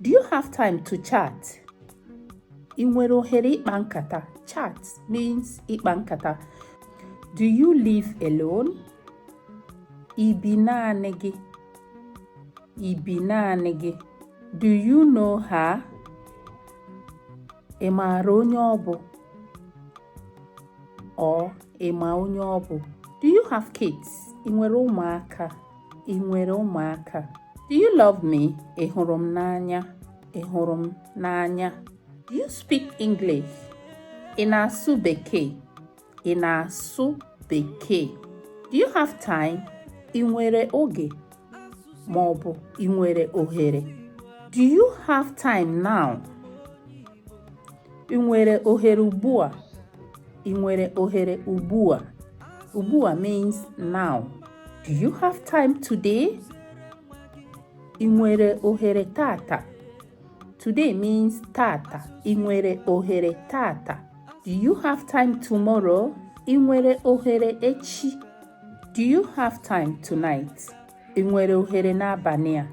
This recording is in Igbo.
Do you have time to chat? Ị nwere ohere ịkpa nkata? Chat means ịkpa nkata. Do you live alone? Ị bi naanị gị? Ị bi naanị gị? Do you know her? Ị maara onye ọ bụ? Or ị ma onye ọ bụ? Do you have kids? Ị nwere ụmụaka? Ị nwere ụmụaka? Do you love me? Ị hụrụ m n'anya? Ị hụrụ m n'anya? Do you speak English? Ị na-asụ Bekee? Ị na-asụ Bekee? Do you have time? Ị nwere oge? Ma ọ bụ ị nwere ohere? Do you have time now? Ị nwere ohere ugbu a? Ị nwere ohere ugbu a? Ugbu a means now. Do you have time today? Ị nwere ohere tata? Today means tata. Ị nwere ohere tata? Do you have time tomorrow? Ị nwere ohere echi? Do you have time tonight? Ị nwere ohere n'abalị a?